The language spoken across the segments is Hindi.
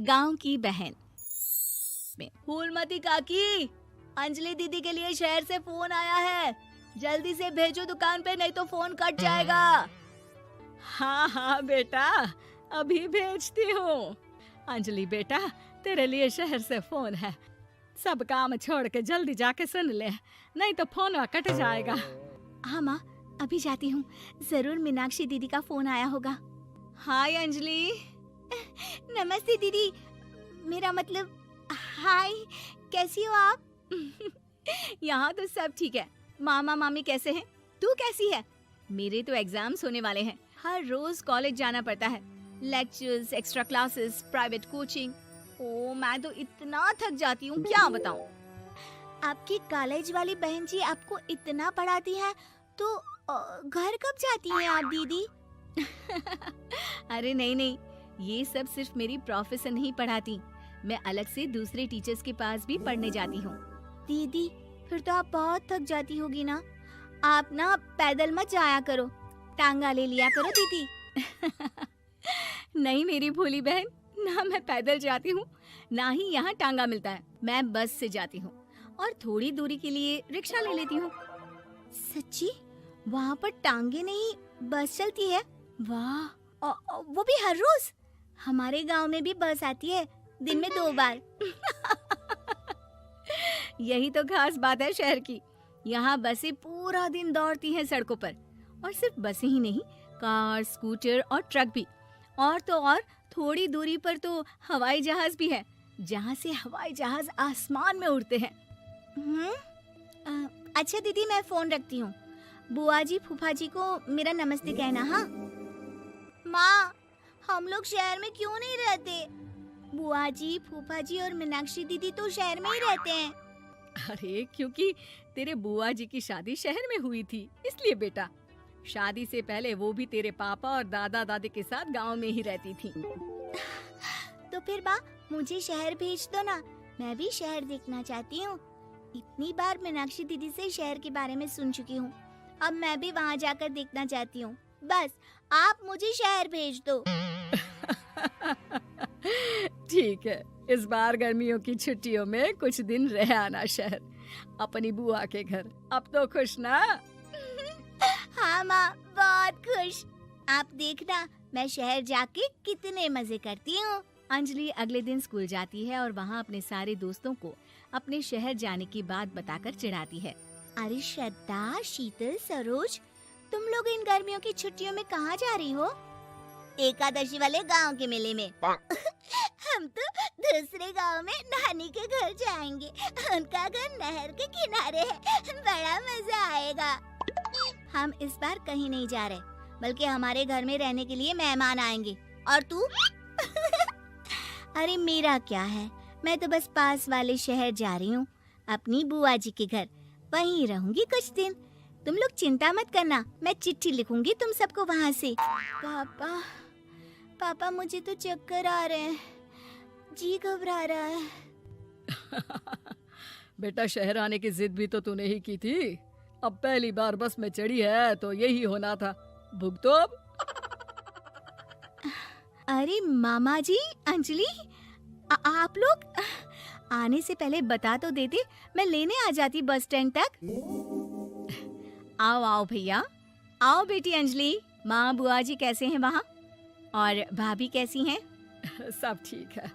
गांव की बहन में। फूलमती काकी, अंजलि दीदी के लिए शहर से फोन आया है, जल्दी से भेजो दुकान पे, नहीं तो फोन कट जाएगा। हाँ हाँ बेटा, अभी भेजती हूँ। अंजलि बेटा, तेरे लिए शहर से फोन है, सब काम छोड़ के जल्दी जाके सुन ले, नहीं तो फोन कट जाएगा। हाँ माँ, अभी जाती हूँ, जरूर मीनाक्षी दीदी का फोन आया होगा। हाय अंजलि। नमस्ते दीदी, मेरा मतलब हाय, कैसी हो आप? यहाँ तो सब ठीक है। मामा मामी कैसे हैं? तू कैसी है? मेरे तो एग्जाम्स होने वाले हैं, हर रोज कॉलेज जाना पड़ता है, lectures, extra classes, private coaching. ओ मैं तो इतना थक जाती हूँ, क्या बताऊँ। आपकी कॉलेज वाली बहन जी आपको इतना पढ़ाती है, तो घर कब जाती हैं आप दीदी? अरे नहीं नहीं, ये सब सिर्फ मेरी प्रोफेसर नहीं पढ़ाती, मैं अलग से दूसरे टीचर्स के पास भी पढ़ने जाती हूँ। दीदी फिर तो आप बहुत थक जाती होगी ना, आप ना पैदल मत जाया करो, टांगा ले लिया करो दीदी। नहीं मेरी भोली बहन, ना मैं पैदल जाती हूँ, ना ही यहाँ टांगा मिलता है, मैं बस से जाती हूँ और थोड़ी दूरी के लिए रिक्शा ले लेती हूँ। सच्ची? वहाँ पर टांगे नहीं बस चलती है? वाह, वो भी हर रोज? हमारे गांव में भी बस आती है, दिन में 2 बार। यही तो खास बात है शहर की, यहाँ बसें पूरा दिन दौड़ती हैं सड़कों पर, और सिर्फ बसें ही नहीं, कार, स्कूटर और ट्रक भी, और तो और थोड़ी दूरी पर तो हवाई जहाज भी है, जहाँ से हवाई जहाज आसमान में उड़ते हैं। अच्छा दीदी, मैं फोन रखती हूँ, बुआ जी फूफा जी को मेरा नमस्ते कहना। हाँ माँ, हम लोग शहर में क्यों नहीं रहते? बुआ जी, फूफा जी और मीनाक्षी दीदी तो शहर में ही रहते हैं। अरे क्योंकि तेरे बुआ जी की शादी शहर में हुई थी, इसलिए बेटा। शादी से पहले वो भी तेरे पापा और दादा दादी के साथ गांव में ही रहती थी। तो फिर बा, मुझे शहर भेज दो ना, मैं भी शहर देखना चाहती हूँ। इतनी बार मीनाक्षी दीदी से शहर के बारे में सुन चुकी हूँ, अब मैं भी वहाँ जाकर देखना चाहती हूँ। बस आप मुझे शहर भेज दो। ठीक है, इस बार गर्मियों की छुट्टियों में कुछ दिन रह आना शहर, अपनी बुआ के घर। अब तो खुश ना? हाँ माँ, बहुत खुश। आप देखना मैं शहर जाके कितने मजे करती हूँ। अंजलि अगले दिन स्कूल जाती है और वहाँ अपने सारे दोस्तों को अपने शहर जाने की बात बताकर चिढ़ाती है। अरे श्रद्धा, शीतल, सरोज, तुम लोग इन गर्मियों की छुट्टियों में कहाँ जा रही हो? एकादशी वाले गांव के मेले में। हम तो दूसरे गांव में नानी के घर जाएंगे, उनका घर नहर के किनारे है, बड़ा मजा आएगा। हम इस बार कहीं नहीं जा रहे, बल्कि हमारे घर में रहने के लिए मेहमान आएंगे। और तू? अरे मेरा क्या है, मैं तो बस पास वाले शहर जा रही हूँ, अपनी बुआ जी के घर, वहीं रहूंगी कुछ दिन। तुम लोग चिंता मत करना, मैं चिट्ठी लिखूंगी तुम सबको वहाँ से। पापा मुझे तो चक्कर आ रहे हैं, जी घबरा रहा है। बेटा शहर आने की जिद भी तो तूने ही की थी, अब पहली बार बस में चढ़ी है तो यही होना था, भुगतो अब। अरे मामा जी, अंजलि, आप लोग आने से पहले बता तो देते, मैं लेने आ जाती बस स्टैंड तक। आओ आओ भैया, आओ बेटी अंजलि। माँ बुआ जी कैसे हैं वहाँ, और भाभी कैसी हैं? सब ठीक है,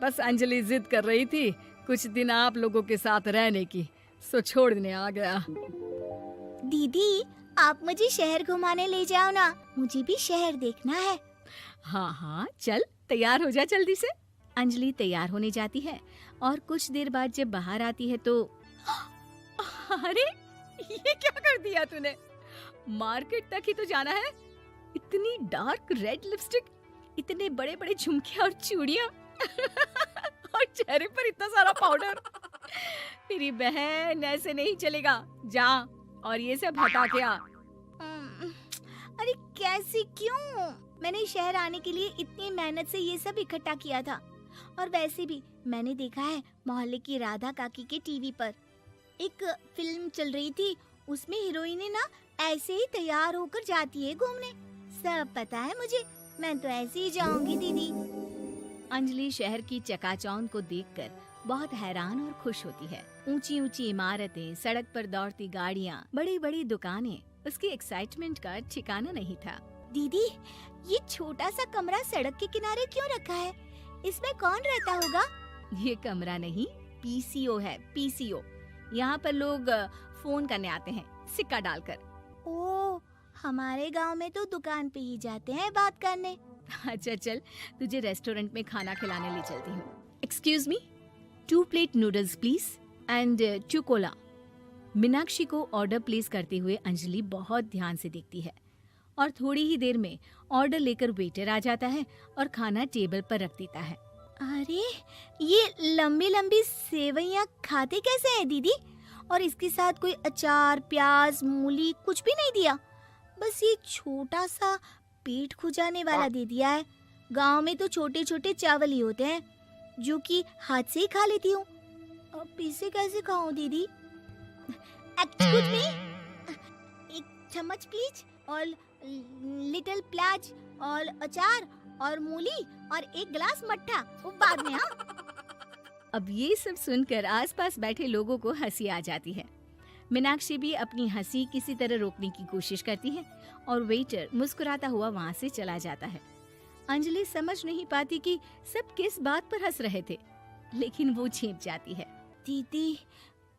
बस अंजलि जिद कर रही थी कुछ दिन आप लोगों के साथ रहने की, सो छोड़ने आ गया। दीदी आप मुझे शहर घुमाने ले जाओ ना, मुझे भी शहर देखना है। हाँ हाँ चल, तैयार हो जा जल्दी से। अंजलि तैयार होने जाती है और कुछ देर बाद जब बाहर आती है तो अरे ये क्या कर दिया तूने, मार्केट तक ही तो जाना है, इतनी डार्क रेड लिपस्टिक, इतने बड़े बड़े झुमके और चूड़ियां और चेहरे पर इतना सारा पाउडर। मेरी बहन ऐसे नहीं चलेगा, जा और ये सब हटा के आ। अरे कैसे, क्यों? मैंने शहर आने के लिए इतनी मेहनत से ये सब इकट्ठा किया था, और वैसे भी मैंने देखा है मोहल्ले की राधा काकी के टीवी पर एक फिल्म चल रही थी, उसमें हीरोइन ना ऐसे ही तैयार होकर जाती है घूमने। सब पता है मुझे, मैं तो ऐसे ही जाऊंगी दीदी। अंजलि शहर की चकाचौंध को देखकर बहुत हैरान और खुश होती है। ऊंची ऊंची इमारतें, सड़क पर दौड़ती गाड़ियाँ, बड़ी बड़ी दुकानें, उसकी एक्साइटमेंट का ठिकाना नहीं था। दीदी, ये छोटा सा कमरा सड़क के किनारे क्यों रखा है? इसमें कौन रहता होगा? ये कमरा नहीं, पीसीओ है, पीसीओ। यहाँ पर लोग फोन करने आते हैं, सिक्का डालकर। ओह, हमारे गांव में तो दुकान पे ही जाते हैं बात करने। अच्छा चल, तुझे रेस्टोरेंट में खाना खिलाने ले चलती हूँ। Excuse me, 2 plate noodles please and 2 Cola. Meenakshi को ऑर्डर प्लेस करते हुए अंजलि बहुत ध्यान से देखती है और थोड़ी ही देर में ऑर्डर लेकर वेटर आ जाता है और खाना टेबल पर रख देता है। अरे, ये लंबी लंबी सेवइयाँ खाते कैसे हैं दीदी? और इसके साथ कोई अचार, प्याज, मूली कुछ भी नहीं दिया, बस ये छोटा सा पेट खुजाने वाला दे दिया है। गांव में तो छोटे छोटे चावल ही होते हैं जो कि हाथ से ही खा लेती हूँ। अब इसे कैसे खाऊं दीदी? एक्सक्यूज मी, एक चम्मच प्लीज, और लिटिल प्याज और अचार और मूली और एक गिलास मट्ठा, वो बाद में। हाँ। अब ये सब सुनकर आसपास बैठे लोगों को हंसी आ जाती है। मीनाक्षी भी अपनी हंसी किसी तरह रोकने की कोशिश करती है और वेटर मुस्कुराता हुआ वहाँ से चला जाता है। अंजलि समझ नहीं पाती कि सब किस बात पर हंस रहे थे, लेकिन वो झेप जाती है। दीदी,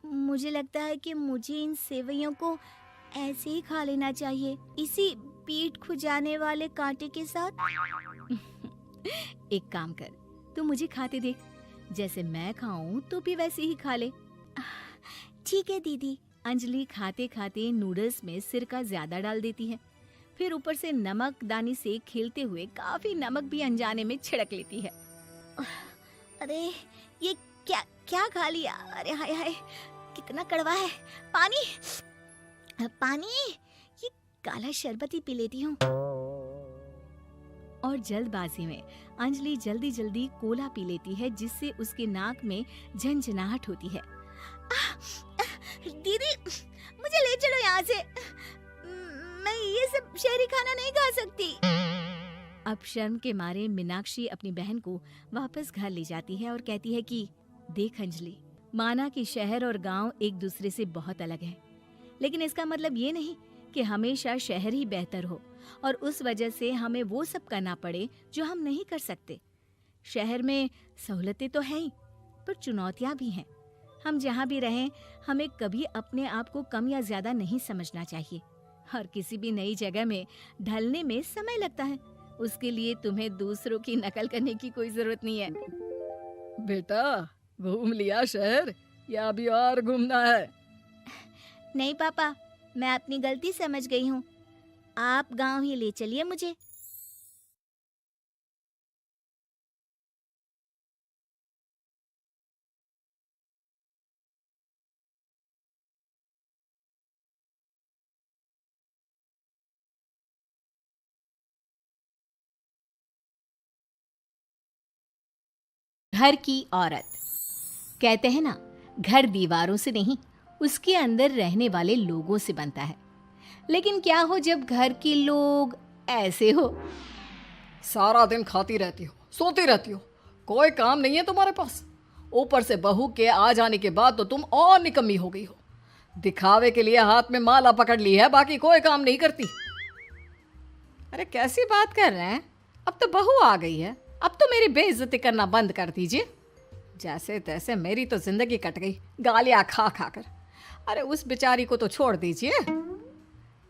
मुझे लगता है कि मुझे इन सेवइयों को ऐसे ही खा लेना चाहिए, इसी पेट खुजाने वाले कांटे के साथ। एक काम कर, तू मुझे खाते देख, जैसे मैं खाऊं तो भी वैसे ही खा ले। ठीक है दीदी। अंजलि खाते खाते नूडल्स में सिरका ज्यादा डाल देती है, फिर ऊपर से नमक दानी से खेलते हुए काफी नमक भी अनजाने में छिड़क लेती है। अरे, ये क्या क्या खा लिया? अरे हाय हाय, कितना कड़वा है। पानी पानी, ये काला शरबत ही पी लेती हूँ। और जल्दबाजी में अंजलि जल्दी जल्दी कोला पी लेती है, जिससे उसके नाक में झंझनाहट होती है। दीदी, मुझे ले चलो यहाँ से, मैं ये सब शहरी खाना नहीं खा सकती। अब शर्म के मारे मीनाक्षी अपनी बहन को वापस घर ले जाती है और कहती है कि देख अंजलि, माना कि शहर और गांव एक दूसरे से बहुत अलग है, लेकिन इसका मतलब ये नहीं कि हमेशा शहर ही बेहतर हो और उस वजह से हमें वो सब करना पड़े जो हम नहीं कर सकते। शहर में सहूलतें तो हैं ही, पर चुनौतियां भी हैं। हम जहाँ भी रहें, हमें कभी अपने आप को कम या ज्यादा नहीं समझना चाहिए। और किसी भी नई जगह में ढलने में समय लगता है, उसके लिए तुम्हें दूसरों की नकल करने की कोई जरूरत नहीं है। बेटा, घूम लिया शहर या अभी और घूमना है? नहीं पापा, मैं अपनी गलती समझ गई हूँ, आप गांव ही ले चलिए मुझे। घर की औरत। कहते हैं ना, घर दीवारों से नहीं, उसके अंदर रहने वाले लोगों से बनता है। लेकिन क्या हो जब घर के लोग ऐसे हो? सारा दिन खाती रहती हो, सोती रहती हो, कोई काम नहीं है तुम्हारे पास। ऊपर से बहू के आ जाने के बाद तो तुम और निकम्मी हो गई हो। दिखावे के लिए हाथ में माला पकड़ ली है, बाकी कोई काम नहीं करती। अरे कैसी बात कर रहे हैं? अब तो बहू आ गई है, अब तो मेरी बेइज्जती करना बंद कर दीजिए। जैसे तैसे मेरी तो जिंदगी कट गई गालियां खा खा कर। अरे उस बेचारी को तो छोड़ दीजिए।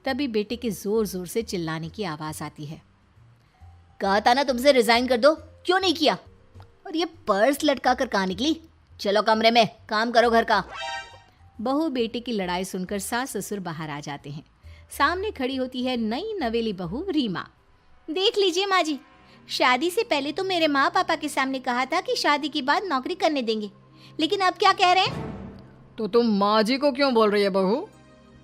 तभी बेटे के जोर जोर से चिल्लाने की आवाज आती है। कहा था ना तुमसे रिजाइन कर दो, क्यों नहीं किया? और ये पर्स लटका कर कहाँ निकली? चलो कमरे में, काम करो घर का। बहू बेटे की लड़ाई सुनकर सास ससुर बाहर आ जाते हैं। सामने खड़ी होती है नई नवेली बहू रीमा। देख लीजिए माँ जी, शादी से पहले तो मेरे माँ पापा के सामने कहा था कि शादी के बाद नौकरी करने देंगे, लेकिन अब क्या कह रहे हैं? तो तुम माँ जी को क्यों बोल रही है बहू?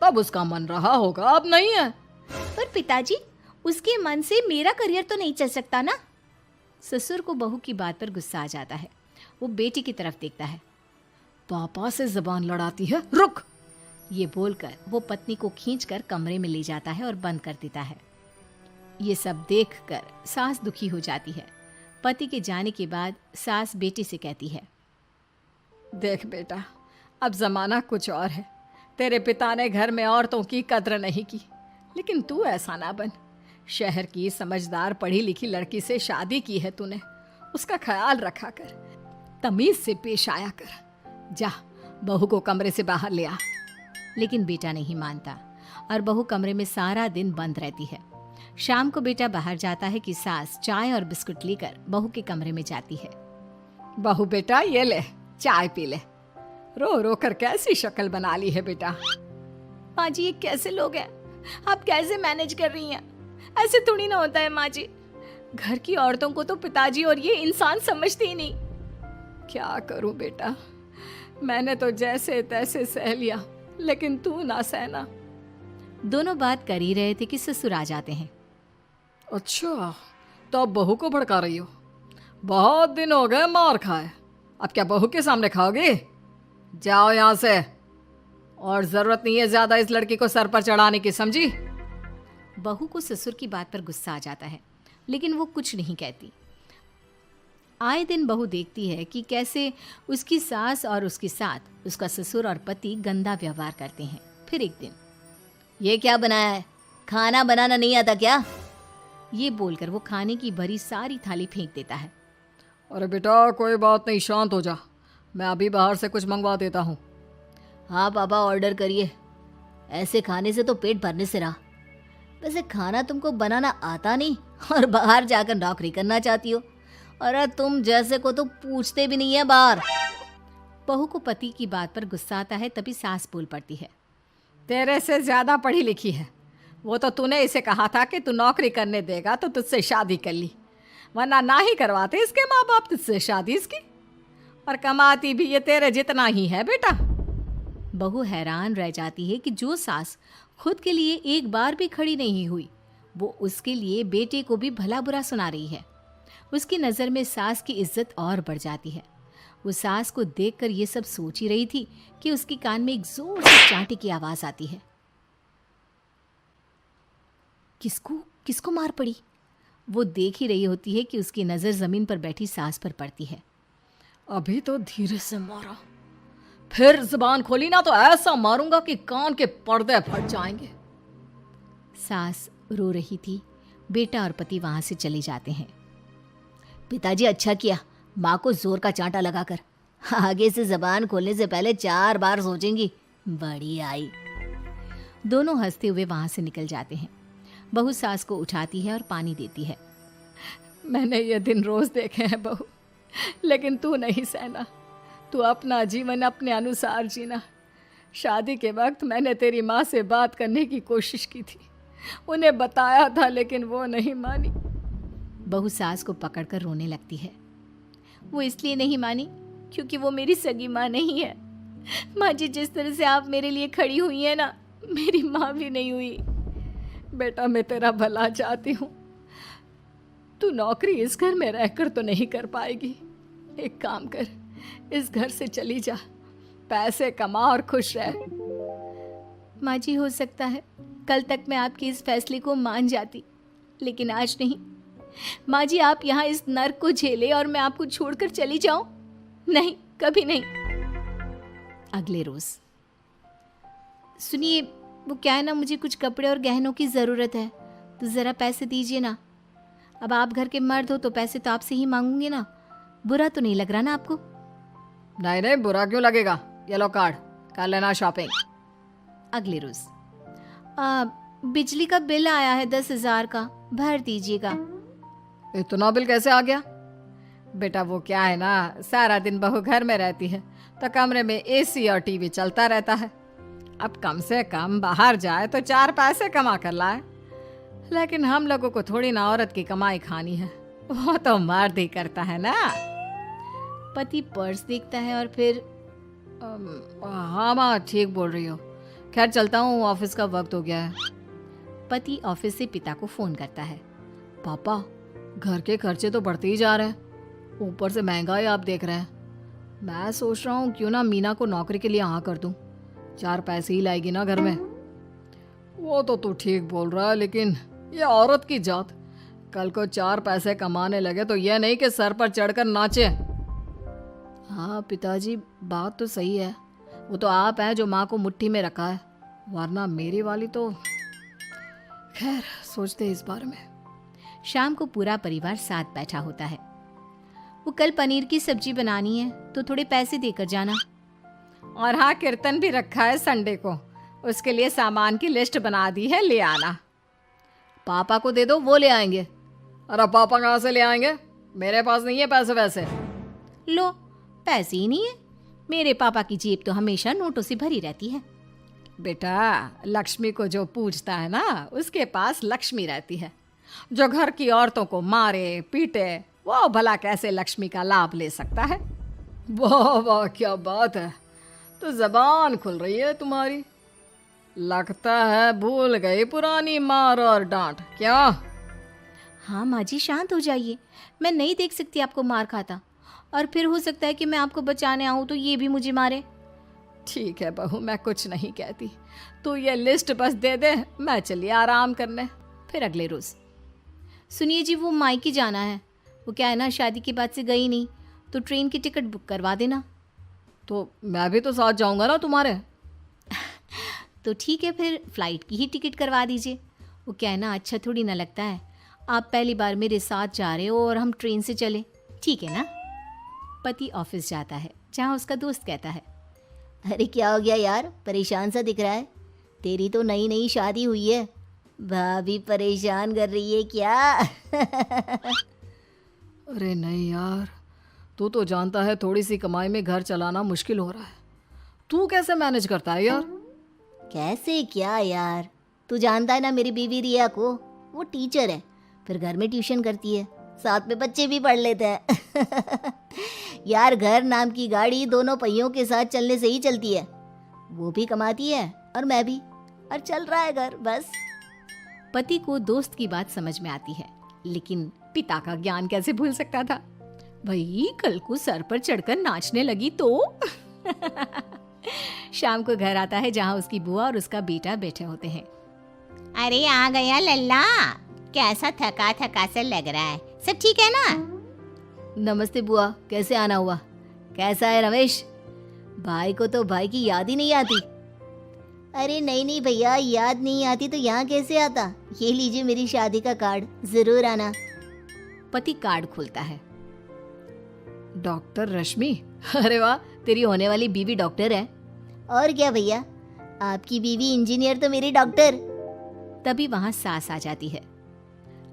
तब उसका मन रहा होगा, अब नहीं है। पर पिताजी, उसके मन से मेरा करियर तो नहीं चल सकता ना। ससुर को बहू की बात पर गुस्सा आ जाता है। वो बेटी की तरफ देखता है। पापा से जबान लड़ाती है, रुक। ये बोलकर वो पत्नी को खींचकर कमरे में ले जाता है और बंद कर देता है। ये सब देखकर सास दुखी हो जाती है, पति के जाने के बाद सास बेटे से कहती है, देख बेटा, अब ज़माना कुछ और है। तेरे पिता ने घर में औरतों की कद्र नहीं की, लेकिन तू ऐसा ना बन। शहर की समझदार पढ़ी लिखी लड़की से शादी की है तूने, उसका ख्याल रखा कर, तमीज से पेश आया कर। जा, बहू को कमरे से बाहर ले आ। लेकिन बेटा नहीं मानता और बहू कमरे में सारा दिन बंद रहती है। शाम को बेटा बाहर जाता है कि सास चाय और बिस्कुट लेकर बहू के कमरे में जाती है। बहू बेटा, ये ले चाय पी ले। रो रो कर कैसी शक्ल बना ली है बेटा। माँ जी, ये कैसे लोग हैं? आप कैसे मैनेज कर रही हैं? ऐसे थोड़ी ना होता है माँ जी। घर की औरतों को तो पिताजी और ये इंसान समझते ही नहीं। क्या करूं बेटा, मैंने तो जैसे तैसे सह लिया, लेकिन तू ना सहना। दोनों बात कर ही रहे थे कि ससुर आ जाते हैं। अच्छा, तो अब बहू को भड़का रही हो? बहुत दिन हो गए मार खाए, अब क्या बहू के सामने खाओगे? जाओ यहाँ से, और जरूरत नहीं है ज्यादा इस लड़की को सर पर चढ़ाने की, समझी? बहू को ससुर की बात पर गुस्सा आ जाता है, लेकिन वो कुछ नहीं कहती। आए दिन बहू देखती है कि कैसे उसकी सास और उसके साथ उसका ससुर और पति गंदा व्यवहार करते हैं। फिर एक दिन, ये क्या बनाया है? खाना बनाना नहीं आता क्या? ये बोलकर वो खाने की भरी सारी थाली फेंक देता है। अरे बेटा, कोई बात नहीं, शांत हो जा, मैं अभी बाहर से कुछ मंगवा देता हूँ। हाँ पापा, ऑर्डर करिए। ऐसे खाने से तो पेट भरने से रहा। वैसे खाना तुमको बनाना आता नहीं और बाहर जाकर नौकरी करना चाहती हो। अरे तुम जैसे को तो पूछते भी नहीं है बाहर। बहू को पति की बात पर गुस्सा आता है, तभी सास बोल पड़ती है। तेरे से ज्यादा पढ़ी लिखी है, वो तो तूने इसे कहा था कि तू नौकरी करने देगा तो तुझसे शादी कर ली, वरना ना ही करवाते इसके माँ बाप तुझसे शादी इसकी। और कमाती भी ये तेरे जितना ही है बेटा। बहू हैरान रह जाती है कि जो सास खुद के लिए एक बार भी खड़ी नहीं हुई, वो उसके लिए बेटे को भी भला बुरा सुना रही है। उसकी नज़र में सास की इज्जत और बढ़ जाती है। वो सास को देखकर ये सब सोच ही रही थी कि उसके कान में एक जोर से चांटे की आवाज आती है। किसको किसको मार पड़ी? वो देख ही रही होती है कि उसकी नज़र जमीन पर बैठी सास पर पड़ती है। अभी तो धीरे से मारा, फिर जुबान खोली ना तो ऐसा मारूंगा कि कान के पर्दे फट जाएंगे। सास रो रही थी। बेटा और पति वहां से चले जाते हैं। पिताजी, अच्छा किया माँ को जोर का चांटा लगाकर। आगे से जबान खोलने से पहले 4 बार सोचेंगी। बड़ी आई। दोनों हंसते हुए वहां से निकल जाते हैं। बहू सास को उठाती है और पानी देती है। मैंने ये दिन रोज देखे हैं बहू, लेकिन तू नहीं सहना। तू अपना जीवन अपने अनुसार जीना। शादी के वक्त मैंने तेरी माँ से बात करने की कोशिश की थी, उन्हें बताया था, लेकिन वो नहीं मानी। बहू सास को पकड़कर रोने लगती है। वो इसलिए नहीं मानी क्योंकि वो मेरी सगी माँ नहीं है। माँ जी, जिस तरह से आप मेरे लिए खड़ी हुई है ना, मेरी माँ भी नहीं हुई। बेटा, मैं तेरा भला चाहती हूँ। तू नौकरी इस घर में रहकर तो नहीं कर पाएगी। एक काम कर, इस घर से चली जा, पैसे कमा और खुश रह। माँ जी, हो सकता है कल तक मैं आपके इस फैसले को मान जाती, लेकिन आज नहीं। माँ जी, आप यहाँ इस नर्क को झेले और मैं आपको छोड़कर चली जाऊं? नहीं, कभी नहीं। अगले रोज, सुनिए, वो क्या है ना, मुझे कुछ कपड़े और गहनों की ज़रूरत है, तो ज़रा पैसे दीजिए ना। अब आप घर के मर्द हो तो पैसे तो आपसे ही मांगूंगी ना। बुरा तो नहीं लग रहा ना आपको? नहीं नहीं, बुरा क्यों लगेगा। ये लो कार्ड, कर लेना शॉपिंग। अगले रोज, बिजली का बिल आया है 10,000 का, भर दीजिएगा। इतना बिल कैसे आ गया? बेटा, वो क्या है ना, सारा दिन बहू घर में रहती है तो कमरे में एसी और टीवी चलता रहता है। अब कम से कम बाहर जाए तो 4 पैसे कमा कर लाए। लेकिन हम लोगों को थोड़ी ना औरत की कमाई खानी है, वो तो मर्द ही करता है ना। पति पर्स देखता है और फिर हाँ माँ, ठीक बोल रही हो। खैर चलता हूँ, ऑफिस का वक्त हो गया है। पति ऑफिस से पिता को फोन करता है। पापा, घर के खर्चे तो बढ़ते ही जा रहे हैं, ऊपर से महंगाई आप देख रहे हैं। मैं सोच रहा हूँ क्यों ना मीना को नौकरी के लिए हाँ कर दूँ, 4 पैसे ही लाएगी ना घर में। वो तो तू ठीक बोल रहा है, लेकिन ये औरत की जात कल को 4 पैसे कमाने लगे तो यह नहीं कि सर पर चढ़कर नाचे। हाँ पिताजी, बात तो सही है। वो तो आप हैं जो माँ को मुट्ठी में रखा है, वरना मेरी वाली तो। खैर, सोचते इस बारे में। शाम को पूरा परिवार साथ बैठा होता है। वो कल पनीर की सब्जी बनानी है तो थोड़े पैसे देकर जाना। और हाँ, कीर्तन भी रखा है संडे को, उसके लिए सामान की लिस्ट बना दी है, ले आना। पापा को दे दो, वो ले आएंगे। अरे पापा कहाँ से ले आएंगे, मेरे पास नहीं है पैसे वैसे। लो, पैसे ही नहीं है? मेरे पापा की जेब तो हमेशा नोटों से भरी रहती है। बेटा, लक्ष्मी को जो पूजता है ना, उसके पास लक्ष्मी रहती है। जो घर की औरतों को मारे पीटे, वो भला कैसे लक्ष्मी का लाभ ले सकता है? वाह वाह, क्या बात है, तो जबान खुल रही है तुम्हारी। लगता है भूल गई पुरानी मार और डांट, क्या? हाँ माँ जी, शांत हो जाइए। मैं नहीं देख सकती आपको मार खाता, और फिर हो सकता है कि मैं आपको बचाने आऊँ तो ये भी मुझे मारे। ठीक है बहू, मैं कुछ नहीं कहती, तू ये लिस्ट बस दे दे, मैं चलिए आराम करने। फिर अगले रोज, सुनिए जी, वो मायके जाना है। वो क्या है ना, शादी के बाद से गई नहीं, तो ट्रेन की टिकट बुक करवा देना। तो मैं भी तो साथ जाऊंगा ना तुम्हारे। तो ठीक है, फिर फ्लाइट की ही टिकट करवा दीजिए। वो क्या है ना, अच्छा थोड़ी ना लगता है, आप पहली बार मेरे साथ जा रहे हो और हम ट्रेन से चले, ठीक है ना? पति ऑफिस जाता है, जहाँ उसका दोस्त कहता है, अरे क्या हो गया यार, परेशान सा दिख रहा है। तेरी तो नई नई शादी हुई है, भाभी परेशान कर रही है क्या? अरे नहीं यार, तू तो जानता है थोड़ी सी कमाई में घर चलाना मुश्किल हो रहा है। तू कैसे मैनेज करता है यार? कैसे क्या यार, तू जानता है ना मेरी बीवी रिया को, वो टीचर है, फिर घर में ट्यूशन करती है, साथ में बच्चे भी पढ़ लेते हैं। यार, घर नाम की गाड़ी दोनों पहियों के साथ चलने से ही चलती है। वो भी कमाती है और मैं भी, और चल रहा है घर बस। पति को दोस्त की बात समझ में आती है, लेकिन पिता का ज्ञान कैसे भूल सकता था? भाई, कल को सर पर चढ़कर नाचने लगी तो। शाम को घर आता है, जहाँ उसकी बुआ और उसका बेटा बैठे होते हैं। अरे आ गया लल्ला, कैसा थका थका सा लग रहा है, सब ठीक है ना? नमस्ते बुआ, कैसे आना हुआ? कैसा है रमेश? भाई को तो भाई की याद ही नहीं आती। अरे नहीं भैया, याद नहीं आती तो यहाँ कैसे आता? ये लीजिए मेरी शादी का कार्ड, जरूर आना। पति कार्ड खोलता है। डॉक्टर रश्मि? अरे वाह, तेरी होने वाली बीवी डॉक्टर है। और क्या भैया, आपकी बीवी इंजीनियर तो मेरी डॉक्टर। तभी वहाँ सास आ जाती है।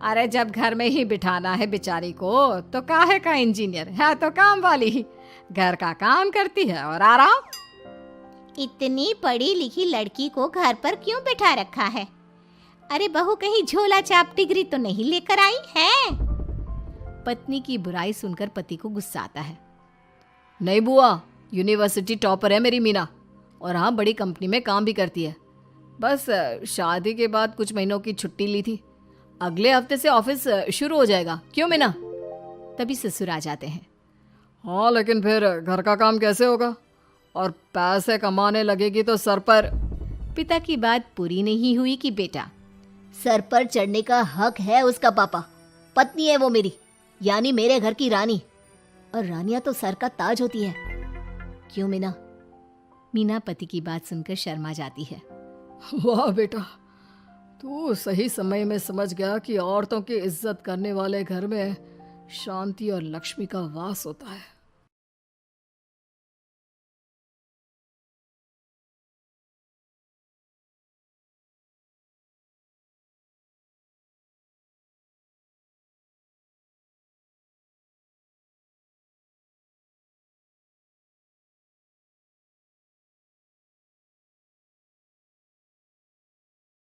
अरे जब घर में ही बिठाना है बेचारी को, तो काहे का इंजीनियर है, तो काम वाली ही, घर का काम करती है और आराम। इतनी पढ़ी लिखी लड़की को घर पर क्यों बिठा रखा है? अरे बहू, कहीं झोला चाप डिग्री तो नहीं लेकर आई है? पत्नी की बुराई सुनकर पति को गुस्सा आता है। नहीं बुआ, यूनिवर्सिटी टॉपर है मेरी मीना, और हाँ, बड़ी कंपनी में काम भी करती है। बस शादी के बाद कुछ महीनों की छुट्टी ली थी, अगले हफ्ते से ऑफिस शुरू हो जाएगा। क्यों मीना? तभी ससुर आ जाते हैं। हाँ, लेकिन फिर घर का काम कैसे होगा, और पैसे कमाने लगेगी तो सर पर। पिता की बात पूरी नहीं हुई कि बेटा, सर पर चढ़ने का हक है उसका पापा, पत्नी है वो मेरी, यानी मेरे घर की रानी, और रानियां तो सर का ताज होती है। क्यों मीना? मीना पति की बात सुनकर शर्मा जाती है। वाह बेटा, तू सही समय में समझ गया कि औरतों की इज्जत करने वाले घर में शांति और लक्ष्मी का वास होता है।